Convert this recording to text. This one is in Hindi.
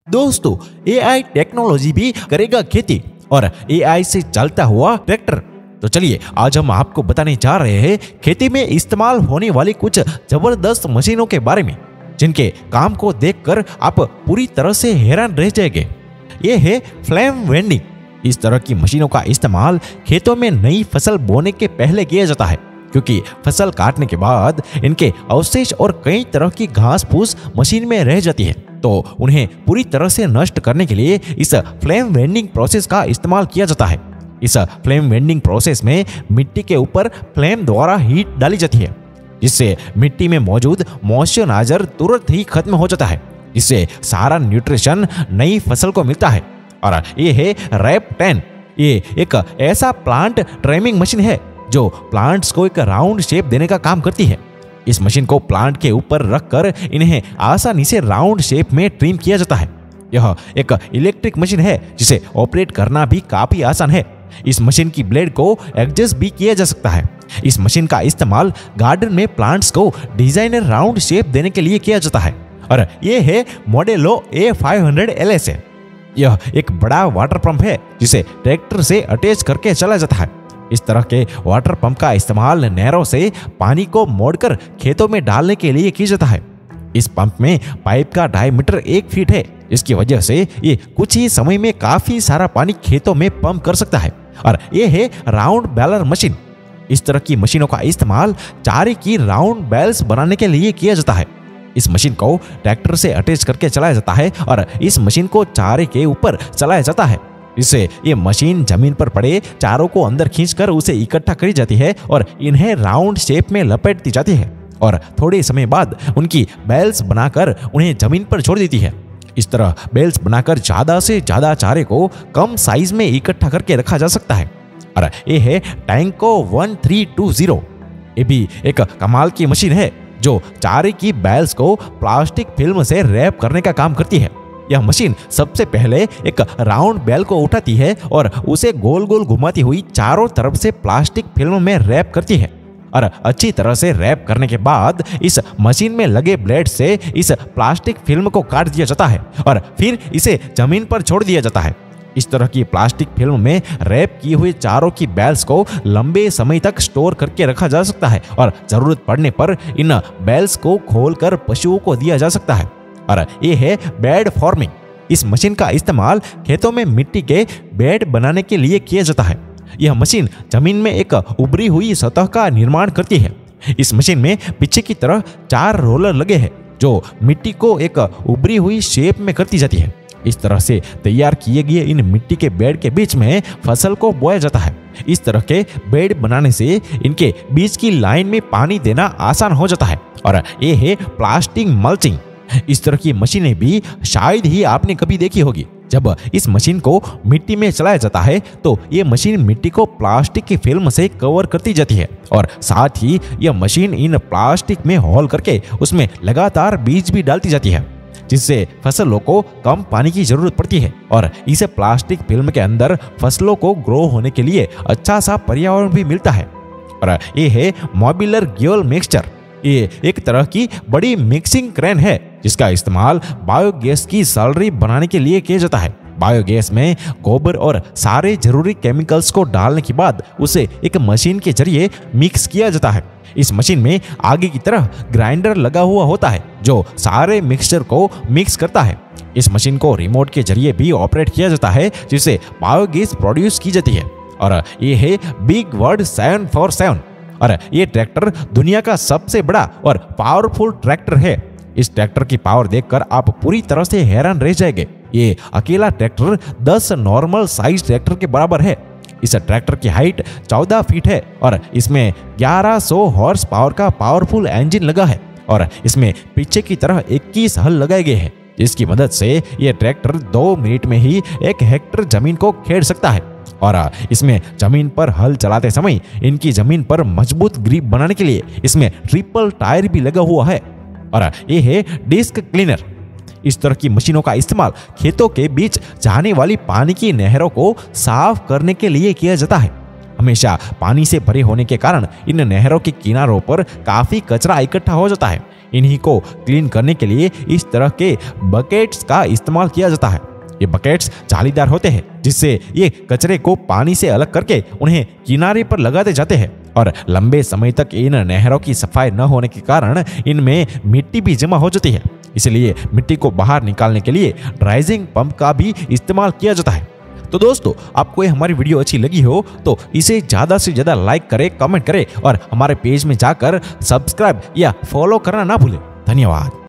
दोस्तों, एआई टेक्नोलॉजी भी करेगा खेती और एआई से चलता हुआ ट्रैक्टर। तो चलिए आज हम आपको बताने जा रहे हैं खेती में इस्तेमाल होने वाली कुछ जबरदस्त मशीनों के बारे में, जिनके काम को देखकर आप पूरी तरह से हैरान रह जाएंगे। ये है फ्लेम वेंडिंग। इस तरह की मशीनों का इस्तेमाल खेतों में नई फसल बोने के पहले किया जाता है, क्योंकि फसल काटने के बाद इनके अवशेष और कई तरह की घास फूस मशीन में रह जाती है, तो उन्हें पूरी तरह से नष्ट करने के लिए इस फ्लेम वेंडिंग प्रोसेस का इस्तेमाल किया जाता है। इस फ्लेम वेंडिंग प्रोसेस में मिट्टी के ऊपर फ्लेम द्वारा हीट डाली जाती है, जिससे मिट्टी में मौजूद मॉइस्चराइजर तुरंत ही खत्म हो जाता है, जिससे सारा न्यूट्रिशन नई फसल को मिलता है। और ये है रैप 10। ये एक ऐसा प्लांट ट्रिमिंग मशीन है जो प्लांट्स को एक राउंड शेप देने का काम करती है। इस मशीन को प्लांट के ऊपर रखकर इन्हें आसानी से राउंड शेप में ट्रिम किया जाता है। यह एक इलेक्ट्रिक मशीन है जिसे ऑपरेट करना भी काफी आसान है। इस मशीन की ब्लेड को एडजस्ट भी किया जा सकता है। इस मशीन का इस्तेमाल गार्डन में प्लांट्स को डिजाइनर राउंड शेप देने के लिए किया जाता है। और ये है मॉडेलो A500 LS। यह एक बड़ा वाटर पंप है जिसे ट्रैक्टर से अटैच करके चला जाता है। इस तरह के वाटर पंप का इस्तेमाल नहरों से पानी को मोड़कर खेतों में डालने के लिए किया जाता है। इस पंप में पाइप का डायमीटर 1 फीट है, इसकी वजह से ये कुछ ही समय में काफी सारा पानी खेतों में पंप कर सकता है। और ये है राउंड बैलर मशीन। इस तरह की मशीनों का इस्तेमाल चारे की राउंड बैल्स बनाने के लिए किया जाता है। इस मशीन को ट्रैक्टर से अटैच करके चलाया जाता है और इस मशीन को चारे के ऊपर चलाया जाता है। इससे ये मशीन जमीन पर पड़े चारों को अंदर खींचकर उसे इकट्ठा करी जाती है और इन्हें राउंड शेप में लपेट दी जाती है और थोड़े समय बाद उनकी बेल्स बनाकर उन्हें जमीन पर छोड़ देती है। इस तरह बेल्स बनाकर ज्यादा से ज्यादा चारे को कम साइज में इकट्ठा करके रखा जा सकता है। और ये है टैंको 1320। ये भी एक कमाल की मशीन है जो चारे की बेल्स को प्लास्टिक फिल्म से रैप करने का काम करती है। यह मशीन सबसे पहले एक राउंड बेल को उठाती है और उसे गोल गोल घुमाती हुई चारों तरफ से प्लास्टिक फिल्म में रैप करती है। और अच्छी तरह से रैप करने के बाद इस मशीन में लगे ब्लेड से इस प्लास्टिक फिल्म को काट दिया जाता है और फिर इसे जमीन पर छोड़ दिया जाता है। इस तरह की प्लास्टिक फिल्म में रैप की हुई चारों की बेल्स को लंबे समय तक स्टोर करके रखा जा सकता है और जरूरत पड़ने पर इन बेल्स को खोलकर पशुओं को दिया जा सकता है। और ये है बेड फॉर्मिंग। इस मशीन का इस्तेमाल खेतों में मिट्टी के बेड बनाने के लिए किया जाता है। यह मशीन जमीन में एक उभरी हुई सतह का निर्माण करती है। इस मशीन में पीछे की तरफ 4 रोलर लगे हैं जो मिट्टी को एक उभरी हुई शेप में करती जाती है। इस तरह से तैयार किए गए इन मिट्टी के बेड के बीच में फसल को बोया जाता है। इस तरह के बेड बनाने से इनके बीच की लाइन में पानी देना आसान हो जाता है। और ये है प्लास्टिक मल्चिंग। इस तरह की मशीनें भी शायद ही आपने कभी देखी होगी। जब इस मशीन को मिट्टी में चलाया जाता है तो ये मशीन मिट्टी को प्लास्टिक की फिल्म से कवर करती जाती है और साथ ही यह मशीन इन प्लास्टिक में होल करके उसमें लगातार बीज भी डालती जाती है, जिससे फसलों को कम पानी की जरूरत पड़ती है और इस प्लास्टिक फिल्म के अंदर फसलों को ग्रो होने के लिए अच्छा सा पर्यावरण भी मिलता है। और ये है मॉड्यूलर ग्योल मिक्सचर। ये एक तरह की बड़ी मिक्सिंग क्रेन है जिसका इस्तेमाल बायोगैस की स्लरी बनाने के लिए किया जाता है। बायोगैस में गोबर और सारे जरूरी केमिकल्स को डालने के बाद उसे एक मशीन के जरिए मिक्स किया जाता है। इस मशीन में आगे की तरफ ग्राइंडर लगा हुआ होता है जो सारे मिक्सचर को मिक्स करता है। इस मशीन को रिमोट के जरिए भी ऑपरेट किया जाता है, जिससे बायोगैस प्रोड्यूस की जाती है। और ये है बिग वर्ड 747। और ये ट्रैक्टर दुनिया का सबसे बड़ा और पावरफुल ट्रैक्टर है। इस ट्रैक्टर की पावर देखकर आप पूरी तरह से हैरान रह जाएंगे। ये अकेला ट्रैक्टर 10 नॉर्मल साइज ट्रैक्टर के बराबर है। इस ट्रैक्टर की हाइट 14 फीट है और इसमें 1100 हॉर्स पावर का पावरफुल इंजन लगा है और इसमें पीछे की तरफ 21 हल लगाए गए हैं, जिसकी मदद से यह ट्रैक्टर 2 मिनट में ही 1 हेक्टेयर जमीन को खेड़ सकता है। और इसमें जमीन पर हल चलाते समय इनकी जमीन पर मजबूत ग्रिप बनाने के लिए इसमें ट्रिपल टायर भी लगा हुआ है। और ये है डिस्क क्लीनर। इस तरह की मशीनों का इस्तेमाल खेतों के बीच जाने वाली पानी की नहरों को साफ करने के लिए किया जाता है। हमेशा पानी से भरे होने के कारण इन नहरों के किनारों पर काफी कचरा इकट्ठा हो जाता है। इन्हीं को क्लीन करने के लिए इस तरह के बकेट्स का इस्तेमाल किया जाता है। ये बकेट्स जालीदार होते हैं, जिससे ये कचरे को पानी से अलग करके उन्हें किनारे पर लगाते जाते हैं और लंबे समय तक इन नहरों की सफाई न होने के कारण इनमें मिट्टी भी जमा हो जाती है। इसलिए मिट्टी को बाहर निकालने के लिए ड्राइजिंग पंप का भी इस्तेमाल किया जाता है। तो दोस्तों, आपको ये हमारी वीडियो अच्छी लगी हो तो इसे ज़्यादा से ज़्यादा लाइक करें, कमेंट करें और हमारे पेज में जाकर सब्सक्राइब या फॉलो करना ना भूलें। धन्यवाद।